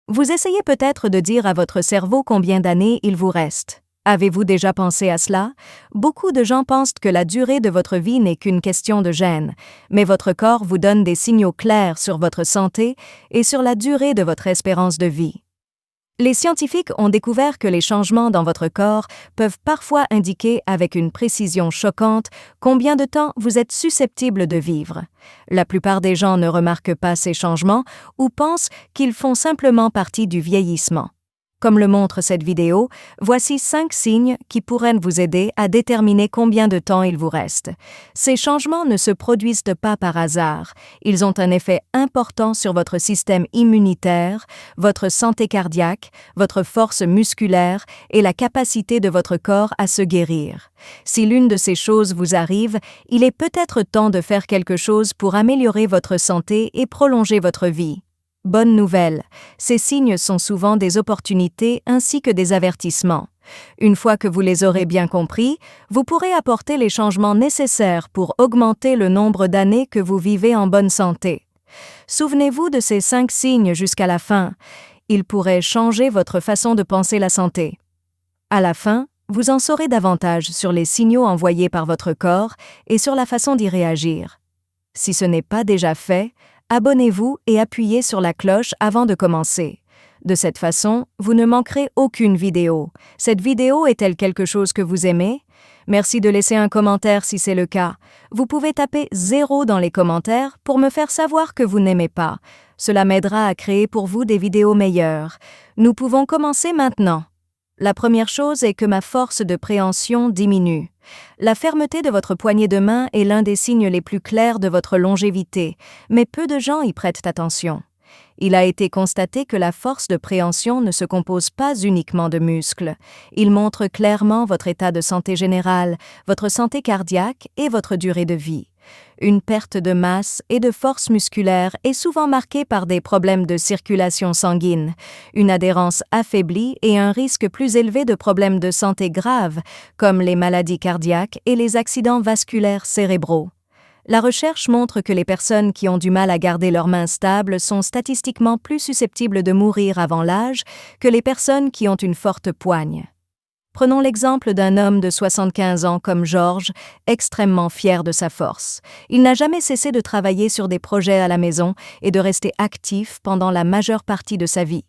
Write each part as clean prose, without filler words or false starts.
Vous essayez peut-être de dire à votre cerveau combien d'années il vous reste. Avez-vous déjà pensé à cela? Beaucoup de gens pensent que la durée de votre vie n'est qu'une question de gènes, mais votre corps vous donne des signaux clairs sur votre santé et sur la durée de votre espérance de vie. Les scientifiques ont découvert que les changements dans votre corps peuvent parfois indiquer avec une précision choquante combien de temps vous êtes susceptible de vivre. La plupart des gens ne remarquent pas ces changements ou pensent qu'ils font simplement partie du vieillissement. Comme le montre cette vidéo, voici 5 signes qui pourraient vous aider à déterminer combien de temps il vous reste. Ces changements ne se produisent pas par hasard. Ils ont un effet important sur votre système immunitaire, votre santé cardiaque, votre force musculaire et la capacité de votre corps à se guérir. Si l'une de ces choses vous arrive, il est peut-être temps de faire quelque chose pour améliorer votre santé et prolonger votre vie. Bonne nouvelle, ces signes sont souvent des opportunités ainsi que des avertissements. Une fois que vous les aurez bien compris, vous pourrez apporter les changements nécessaires pour augmenter le nombre d'années que vous vivez en bonne santé. Souvenez-vous de ces 5 signes jusqu'à la fin. Ils pourraient changer votre façon de penser la santé. À la fin, vous en saurez davantage sur les signaux envoyés par votre corps et sur la façon d'y réagir. Si ce n'est pas déjà fait, abonnez-vous et appuyez sur la cloche avant de commencer. De cette façon, vous ne manquerez aucune vidéo. Cette vidéo est-elle quelque chose que vous aimez? Merci de laisser un commentaire si c'est le cas. Vous pouvez taper 0 dans les commentaires pour me faire savoir que vous n'aimez pas. Cela m'aidera à créer pour vous des vidéos meilleures. Nous pouvons commencer maintenant. La première chose est que ma force de préhension diminue. La fermeté de votre poignée de main est l'un des signes les plus clairs de votre longévité, mais peu de gens y prêtent attention. Il a été constaté que la force de préhension ne se compose pas uniquement de muscles. Il montre clairement votre état de santé général, votre santé cardiaque et votre durée de vie. Une perte de masse et de force musculaire est souvent marquée par des problèmes de circulation sanguine, une adhérence affaiblie et un risque plus élevé de problèmes de santé graves, comme les maladies cardiaques et les accidents vasculaires cérébraux. La recherche montre que les personnes qui ont du mal à garder leurs mains stables sont statistiquement plus susceptibles de mourir avant l'âge que les personnes qui ont une forte poigne. Prenons l'exemple d'un homme de 75 ans comme George, extrêmement fier de sa force. Il n'a jamais cessé de travailler sur des projets à la maison et de rester actif pendant la majeure partie de sa vie.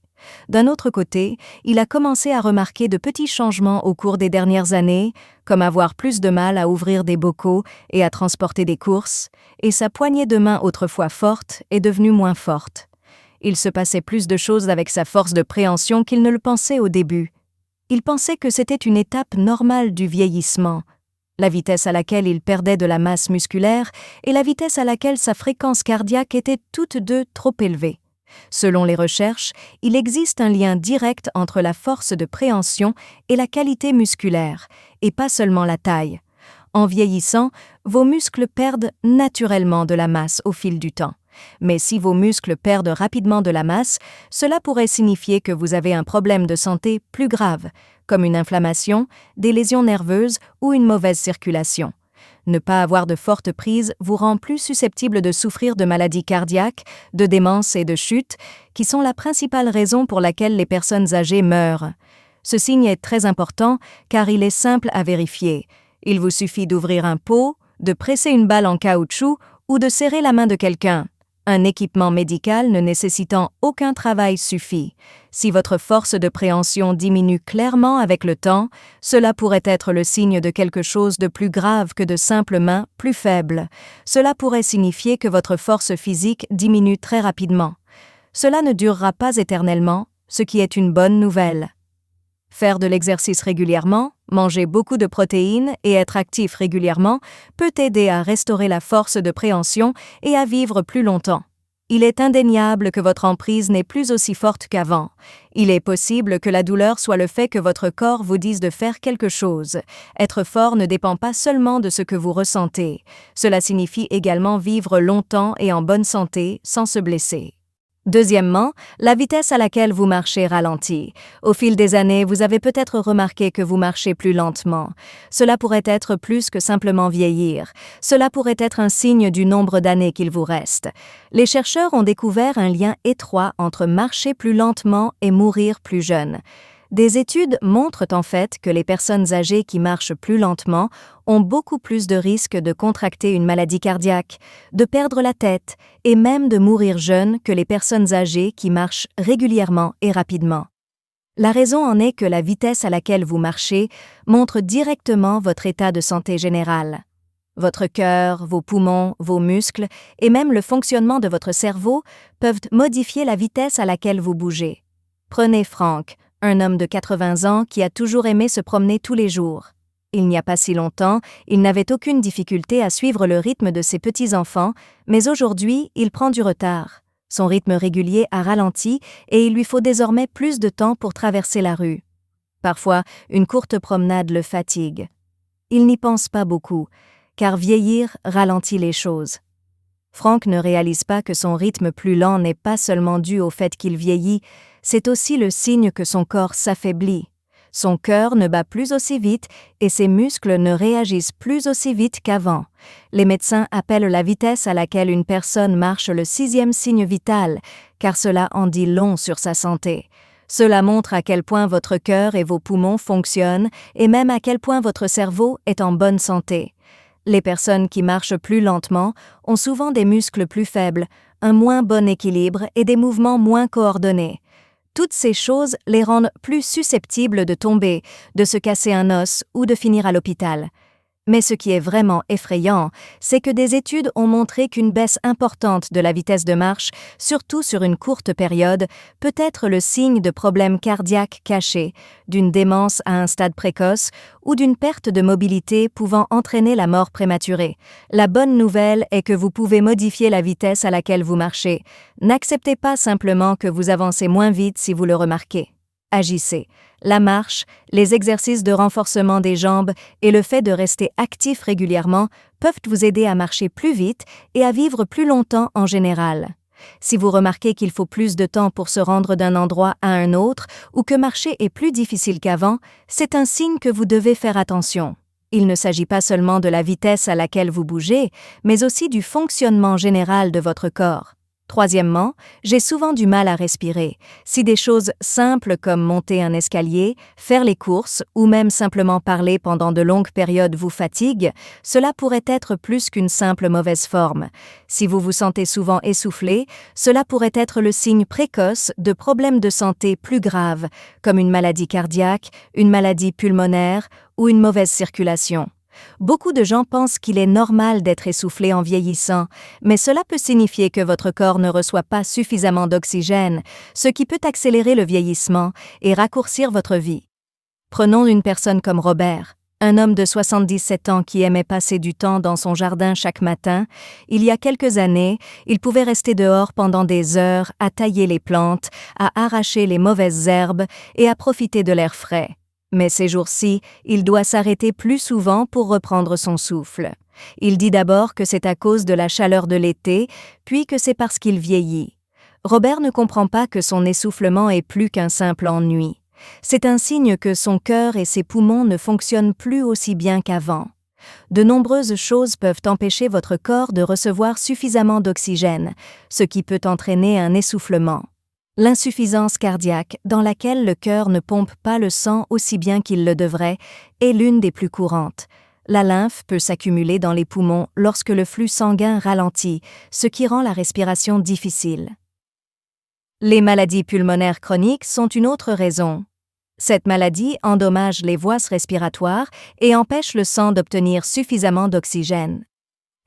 D'un autre côté, il a commencé à remarquer de petits changements au cours des dernières années, comme avoir plus de mal à ouvrir des bocaux et à transporter des courses, et sa poignée de main autrefois forte est devenue moins forte. Il se passait plus de choses avec sa force de préhension qu'il ne le pensait au début. Il pensait que c'était une étape normale du vieillissement. La vitesse à laquelle il perdait de la masse musculaire et la vitesse à laquelle sa fréquence cardiaque étaient toutes deux trop élevées. Selon les recherches, il existe un lien direct entre la force de préhension et la qualité musculaire, et pas seulement la taille. En vieillissant, vos muscles perdent naturellement de la masse au fil du temps. Mais si vos muscles perdent rapidement de la masse, cela pourrait signifier que vous avez un problème de santé plus grave, comme une inflammation, des lésions nerveuses ou une mauvaise circulation. Ne pas avoir de forte prise vous rend plus susceptible de souffrir de maladies cardiaques, de démence et de chute, qui sont la principale raison pour laquelle les personnes âgées meurent. Ce signe est très important car il est simple à vérifier. Il vous suffit d'ouvrir un pot, de presser une balle en caoutchouc ou de serrer la main de quelqu'un. Un équipement médical ne nécessitant aucun travail suffit. Si votre force de préhension diminue clairement avec le temps, cela pourrait être le signe de quelque chose de plus grave que de simples mains plus faibles. Cela pourrait signifier que votre force physique diminue très rapidement. Cela ne durera pas éternellement, ce qui est une bonne nouvelle. Faire de l'exercice régulièrement, manger beaucoup de protéines et être actif régulièrement peut aider à restaurer la force de préhension et à vivre plus longtemps. Il est indéniable que votre emprise n'est plus aussi forte qu'avant. Il est possible que la douleur soit le fait que votre corps vous dise de faire quelque chose. Être fort ne dépend pas seulement de ce que vous ressentez. Cela signifie également vivre longtemps et en bonne santé sans se blesser. Deuxièmement, la vitesse à laquelle vous marchez ralentit. Au fil des années, vous avez peut-être remarqué que vous marchez plus lentement. Cela pourrait être plus que simplement vieillir. Cela pourrait être un signe du nombre d'années qu'il vous reste. Les chercheurs ont découvert un lien étroit entre marcher plus lentement et mourir plus jeune. Des études montrent en fait que les personnes âgées qui marchent plus lentement ont beaucoup plus de risques de contracter une maladie cardiaque, de perdre la tête et même de mourir jeunes que les personnes âgées qui marchent régulièrement et rapidement. La raison en est que la vitesse à laquelle vous marchez montre directement votre état de santé général. Votre cœur, vos poumons, vos muscles et même le fonctionnement de votre cerveau peuvent modifier la vitesse à laquelle vous bougez. Prenez Frank, un homme de 80 ans qui a toujours aimé se promener tous les jours. Il n'y a pas si longtemps, il n'avait aucune difficulté à suivre le rythme de ses petits-enfants, mais aujourd'hui, il prend du retard. Son rythme régulier a ralenti et il lui faut désormais plus de temps pour traverser la rue. Parfois, une courte promenade le fatigue. Il n'y pense pas beaucoup, car vieillir ralentit les choses. Frank ne réalise pas que son rythme plus lent n'est pas seulement dû au fait qu'il vieillit, c'est aussi le signe que son corps s'affaiblit. Son cœur ne bat plus aussi vite et ses muscles ne réagissent plus aussi vite qu'avant. Les médecins appellent la vitesse à laquelle une personne marche le 6e signe vital, car cela en dit long sur sa santé. Cela montre à quel point votre cœur et vos poumons fonctionnent et même à quel point votre cerveau est en bonne santé. Les personnes qui marchent plus lentement ont souvent des muscles plus faibles, un moins bon équilibre et des mouvements moins coordonnés. Toutes ces choses les rendent plus susceptibles de tomber, de se casser un os ou de finir à l'hôpital. Mais ce qui est vraiment effrayant, c'est que des études ont montré qu'une baisse importante de la vitesse de marche, surtout sur une courte période, peut être le signe de problèmes cardiaques cachés, d'une démence à un stade précoce ou d'une perte de mobilité pouvant entraîner la mort prématurée. La bonne nouvelle est que vous pouvez modifier la vitesse à laquelle vous marchez. N'acceptez pas simplement que vous avancez moins vite si vous le remarquez. Agissez. La marche, les exercices de renforcement des jambes et le fait de rester actif régulièrement peuvent vous aider à marcher plus vite et à vivre plus longtemps en général. Si vous remarquez qu'il faut plus de temps pour se rendre d'un endroit à un autre ou que marcher est plus difficile qu'avant, c'est un signe que vous devez faire attention. Il ne s'agit pas seulement de la vitesse à laquelle vous bougez, mais aussi du fonctionnement général de votre corps. Troisièmement, j'ai souvent du mal à respirer. Si des choses simples comme monter un escalier, faire les courses ou même simplement parler pendant de longues périodes vous fatiguent, cela pourrait être plus qu'une simple mauvaise forme. Si vous vous sentez souvent essoufflé, cela pourrait être le signe précoce de problèmes de santé plus graves, comme une maladie cardiaque, une maladie pulmonaire ou une mauvaise circulation. Beaucoup de gens pensent qu'il est normal d'être essoufflé en vieillissant, mais cela peut signifier que votre corps ne reçoit pas suffisamment d'oxygène, ce qui peut accélérer le vieillissement et raccourcir votre vie. Prenons une personne comme Robert, un homme de 77 ans qui aimait passer du temps dans son jardin chaque matin. Il y a quelques années, il pouvait rester dehors pendant des heures à tailler les plantes, à arracher les mauvaises herbes et à profiter de l'air frais. Mais ces jours-ci, il doit s'arrêter plus souvent pour reprendre son souffle. Il dit d'abord que c'est à cause de la chaleur de l'été, puis que c'est parce qu'il vieillit. Robert ne comprend pas que son essoufflement est plus qu'un simple ennui. C'est un signe que son cœur et ses poumons ne fonctionnent plus aussi bien qu'avant. De nombreuses choses peuvent empêcher votre corps de recevoir suffisamment d'oxygène, ce qui peut entraîner un essoufflement. L'insuffisance cardiaque, dans laquelle le cœur ne pompe pas le sang aussi bien qu'il le devrait, est l'une des plus courantes. La lymphe peut s'accumuler dans les poumons lorsque le flux sanguin ralentit, ce qui rend la respiration difficile. Les maladies pulmonaires chroniques sont une autre raison. Cette maladie endommage les voies respiratoires et empêche le sang d'obtenir suffisamment d'oxygène.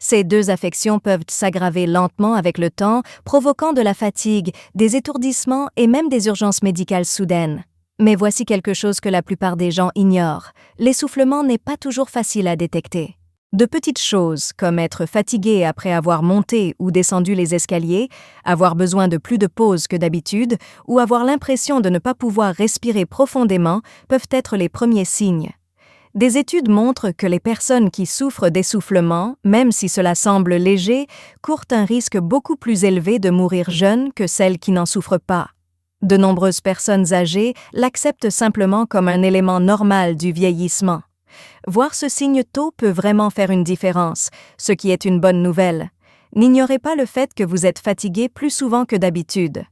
Ces deux affections peuvent s'aggraver lentement avec le temps, provoquant de la fatigue, des étourdissements et même des urgences médicales soudaines. Mais voici quelque chose que la plupart des gens ignorent. L'essoufflement n'est pas toujours facile à détecter. De petites choses, comme être fatigué après avoir monté ou descendu les escaliers, avoir besoin de plus de pause que d'habitude, ou avoir l'impression de ne pas pouvoir respirer profondément, peuvent être les premiers signes. Des études montrent que les personnes qui souffrent d'essoufflement, même si cela semble léger, courent un risque beaucoup plus élevé de mourir jeunes que celles qui n'en souffrent pas. De nombreuses personnes âgées l'acceptent simplement comme un élément normal du vieillissement. Voir ce signe tôt peut vraiment faire une différence, ce qui est une bonne nouvelle. N'ignorez pas le fait que vous êtes fatigué plus souvent que d'habitude.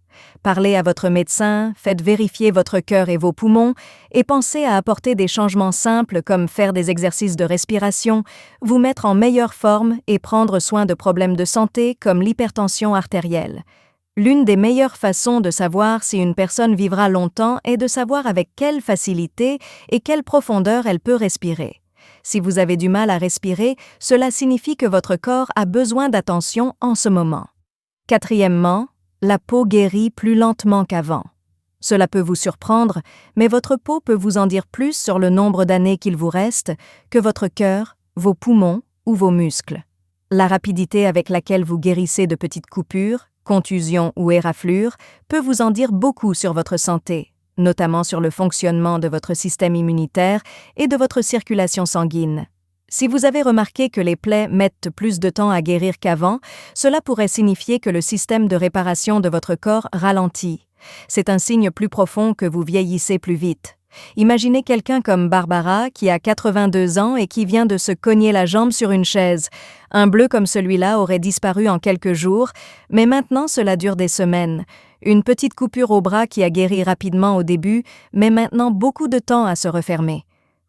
Parlez à votre médecin, faites vérifier votre cœur et vos poumons, et pensez à apporter des changements simples comme faire des exercices de respiration, vous mettre en meilleure forme et prendre soin de problèmes de santé comme l'hypertension artérielle. L'une des meilleures façons de savoir si une personne vivra longtemps est de savoir avec quelle facilité et quelle profondeur elle peut respirer. Si vous avez du mal à respirer, cela signifie que votre corps a besoin d'attention en ce moment. Quatrièmement, la peau guérit plus lentement qu'avant. Cela peut vous surprendre, mais votre peau peut vous en dire plus sur le nombre d'années qu'il vous reste que votre cœur, vos poumons ou vos muscles. La rapidité avec laquelle vous guérissez de petites coupures, contusions ou éraflures peut vous en dire beaucoup sur votre santé, notamment sur le fonctionnement de votre système immunitaire et de votre circulation sanguine. Si vous avez remarqué que les plaies mettent plus de temps à guérir qu'avant, cela pourrait signifier que le système de réparation de votre corps ralentit. C'est un signe plus profond que vous vieillissez plus vite. Imaginez quelqu'un comme Barbara qui a 82 ans et qui vient de se cogner la jambe sur une chaise. Un bleu comme celui-là aurait disparu en quelques jours, mais maintenant cela dure des semaines. Une petite coupure au bras qui a guéri rapidement au début, met maintenant beaucoup de temps à se refermer.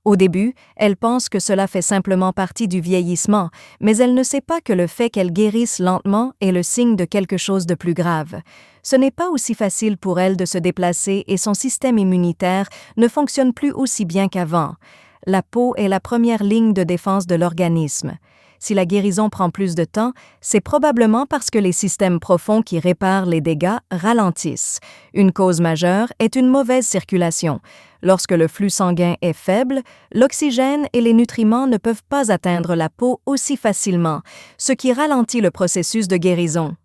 Au début, elle pense que cela fait simplement partie du vieillissement, mais elle ne sait pas que le fait qu'elle guérisse lentement est le signe de quelque chose de plus grave. Ce n'est pas aussi facile pour elle de se déplacer et son système immunitaire ne fonctionne plus aussi bien qu'avant. La peau est la première ligne de défense de l'organisme. Si la guérison prend plus de temps, c'est probablement parce que les systèmes profonds qui réparent les dégâts ralentissent. Une cause majeure est une mauvaise circulation. Lorsque le flux sanguin est faible, l'oxygène et les nutriments ne peuvent pas atteindre la peau aussi facilement, ce qui ralentit le processus de guérison.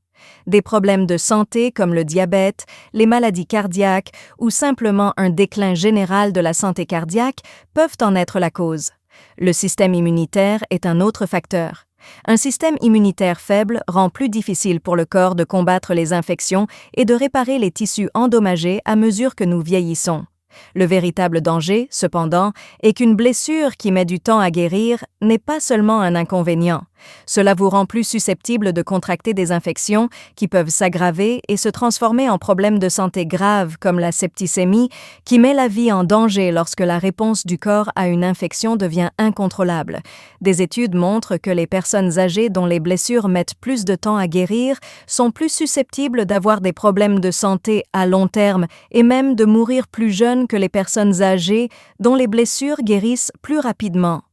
Des problèmes de santé comme le diabète, les maladies cardiaques ou simplement un déclin général de la santé cardiaque peuvent en être la cause. Le système immunitaire est un autre facteur. Un système immunitaire faible rend plus difficile pour le corps de combattre les infections et de réparer les tissus endommagés à mesure que nous vieillissons. Le véritable danger, cependant, est qu'une blessure qui met du temps à guérir n'est pas seulement un inconvénient. Cela vous rend plus susceptible de contracter des infections qui peuvent s'aggraver et se transformer en problèmes de santé graves comme la septicémie, qui met la vie en danger lorsque la réponse du corps à une infection devient incontrôlable. Des études montrent que les personnes âgées dont les blessures mettent plus de temps à guérir sont plus susceptibles d'avoir des problèmes de santé à long terme et même de mourir plus jeunes que les personnes âgées dont les blessures guérissent plus rapidement.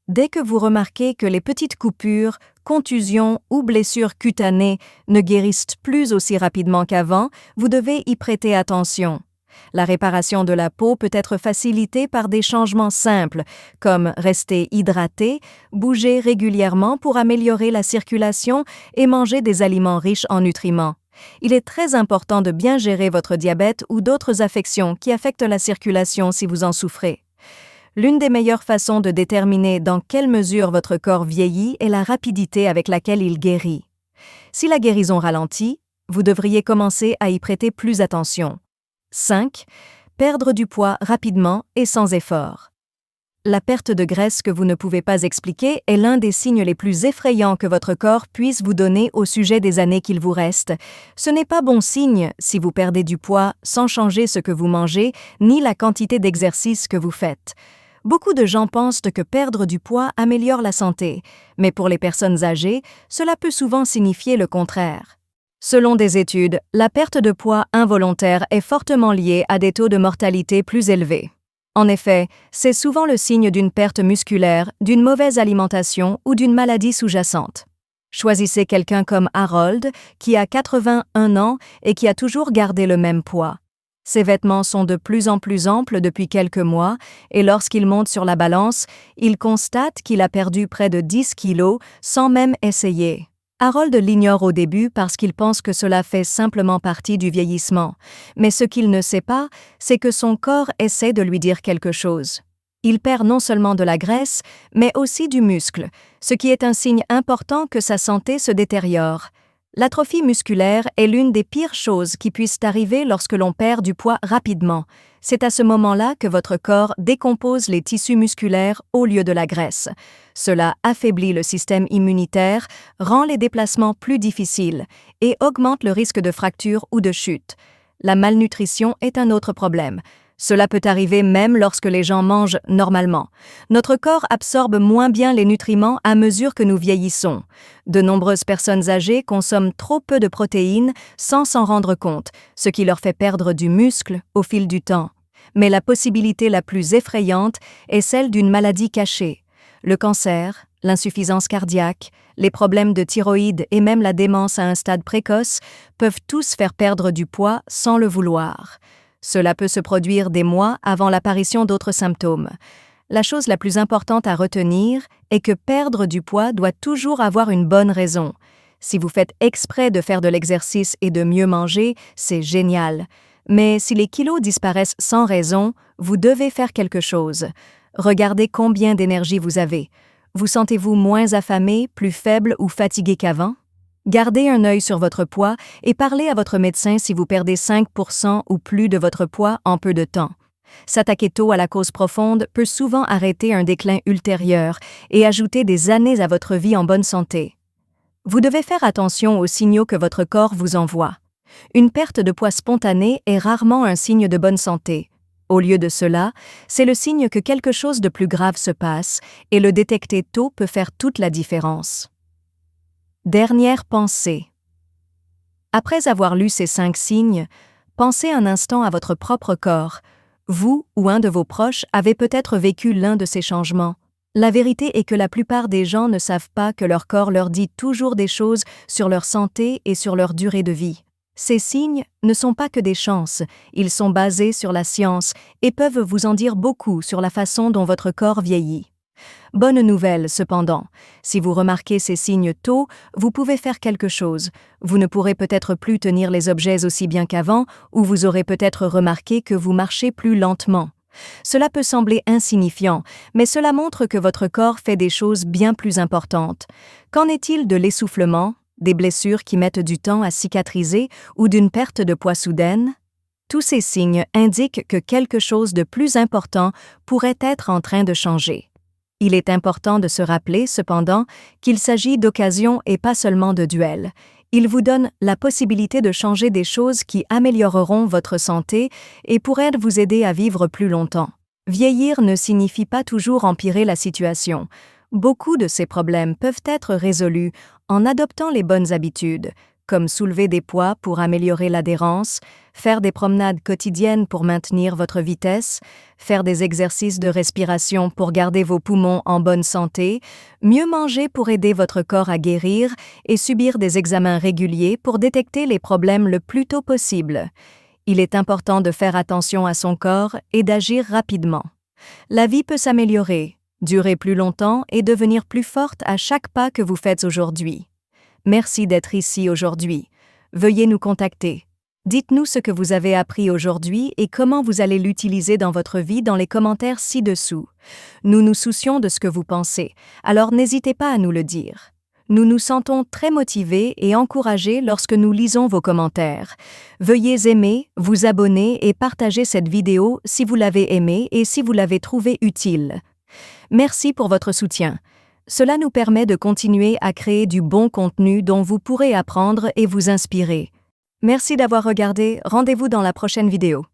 Dès que vous remarquez que les petites coupures, contusions ou blessures cutanées ne guérissent plus aussi rapidement qu'avant, vous devez y prêter attention. La réparation de la peau peut être facilitée par des changements simples, comme rester hydraté, bouger régulièrement pour améliorer la circulation et manger des aliments riches en nutriments. Il est très important de bien gérer votre diabète ou d'autres affections qui affectent la circulation si vous en souffrez. L'une des meilleures façons de déterminer dans quelle mesure votre corps vieillit est la rapidité avec laquelle il guérit. Si la guérison ralentit, vous devriez commencer à y prêter plus attention. 5. Perdre du poids rapidement et sans effort. La perte de graisse que vous ne pouvez pas expliquer est l'un des signes les plus effrayants que votre corps puisse vous donner au sujet des années qu'il vous reste. Ce n'est pas bon signe si vous perdez du poids sans changer ce que vous mangez ni la quantité d'exercice que vous faites. Beaucoup de gens pensent que perdre du poids améliore la santé, mais pour les personnes âgées, cela peut souvent signifier le contraire. Selon des études, la perte de poids involontaire est fortement liée à des taux de mortalité plus élevés. En effet, c'est souvent le signe d'une perte musculaire, d'une mauvaise alimentation ou d'une maladie sous-jacente. Choisissez quelqu'un comme Harold, qui a 81 ans et qui a toujours gardé le même poids. Ses vêtements sont de plus en plus amples depuis quelques mois et lorsqu'il monte sur la balance, il constate qu'il a perdu près de 10 kilos sans même essayer. Harold l'ignore au début parce qu'il pense que cela fait simplement partie du vieillissement, mais ce qu'il ne sait pas, c'est que son corps essaie de lui dire quelque chose. Il perd non seulement de la graisse, mais aussi du muscle, ce qui est un signe important que sa santé se détériore. L'atrophie musculaire est l'une des pires choses qui puissent arriver lorsque l'on perd du poids rapidement. C'est à ce moment-là que votre corps décompose les tissus musculaires au lieu de la graisse. Cela affaiblit le système immunitaire, rend les déplacements plus difficiles et augmente le risque de fracture ou de chute. La malnutrition est un autre problème. Cela peut arriver même lorsque les gens mangent normalement. Notre corps absorbe moins bien les nutriments à mesure que nous vieillissons. De nombreuses personnes âgées consomment trop peu de protéines sans s'en rendre compte, ce qui leur fait perdre du muscle au fil du temps. Mais la possibilité la plus effrayante est celle d'une maladie cachée. Le cancer, l'insuffisance cardiaque, les problèmes de thyroïde et même la démence à un stade précoce peuvent tous faire perdre du poids sans le vouloir. Cela peut se produire des mois avant l'apparition d'autres symptômes. La chose la plus importante à retenir est que perdre du poids doit toujours avoir une bonne raison. Si vous faites exprès de faire de l'exercice et de mieux manger, c'est génial. Mais si les kilos disparaissent sans raison, vous devez faire quelque chose. Regardez combien d'énergie vous avez. Vous sentez-vous moins affamé, plus faible ou fatigué qu'avant? Gardez un œil sur votre poids et parlez à votre médecin si vous perdez 5% ou plus de votre poids en peu de temps. S'attaquer tôt à la cause profonde peut souvent arrêter un déclin ultérieur et ajouter des années à votre vie en bonne santé. Vous devez faire attention aux signaux que votre corps vous envoie. Une perte de poids spontanée est rarement un signe de bonne santé. Au lieu de cela, c'est le signe que quelque chose de plus grave se passe et le détecter tôt peut faire toute la différence. Dernière pensée. Après avoir lu ces 5 signes, pensez un instant à votre propre corps. Vous ou un de vos proches avez peut-être vécu l'un de ces changements. La vérité est que la plupart des gens ne savent pas que leur corps leur dit toujours des choses sur leur santé et sur leur durée de vie. Ces signes ne sont pas que des chances, ils sont basés sur la science et peuvent vous en dire beaucoup sur la façon dont votre corps vieillit. Bonne nouvelle, cependant, si vous remarquez ces signes tôt, vous pouvez faire quelque chose. Vous ne pourrez peut-être plus tenir les objets aussi bien qu'avant, ou vous aurez peut-être remarqué que vous marchez plus lentement. Cela peut sembler insignifiant, mais cela montre que votre corps fait des choses bien plus importantes. Qu'en est-il de l'essoufflement, des blessures qui mettent du temps à cicatriser ou d'une perte de poids soudaine? Tous ces signes indiquent que quelque chose de plus important pourrait être en train de changer. Il est important de se rappeler, cependant, qu'il s'agit d'occasions et pas seulement de duels. Il vous donne la possibilité de changer des choses qui amélioreront votre santé et pourraient vous aider à vivre plus longtemps. Vieillir ne signifie pas toujours empirer la situation. Beaucoup de ces problèmes peuvent être résolus en adoptant les bonnes habitudes, comme soulever des poids pour améliorer l'adhérence, faire des promenades quotidiennes pour maintenir votre vitesse, faire des exercices de respiration pour garder vos poumons en bonne santé, mieux manger pour aider votre corps à guérir et subir des examens réguliers pour détecter les problèmes le plus tôt possible. Il est important de faire attention à son corps et d'agir rapidement. La vie peut s'améliorer, durer plus longtemps et devenir plus forte à chaque pas que vous faites aujourd'hui. Merci d'être ici aujourd'hui. Veuillez nous contacter. Dites-nous ce que vous avez appris aujourd'hui et comment vous allez l'utiliser dans votre vie dans les commentaires ci-dessous. Nous nous soucions de ce que vous pensez, alors n'hésitez pas à nous le dire. Nous nous sentons très motivés et encouragés lorsque nous lisons vos commentaires. Veuillez aimer, vous abonner et partager cette vidéo si vous l'avez aimée et si vous l'avez trouvée utile. Merci pour votre soutien. Cela nous permet de continuer à créer du bon contenu dont vous pourrez apprendre et vous inspirer. Merci d'avoir regardé, rendez-vous dans la prochaine vidéo.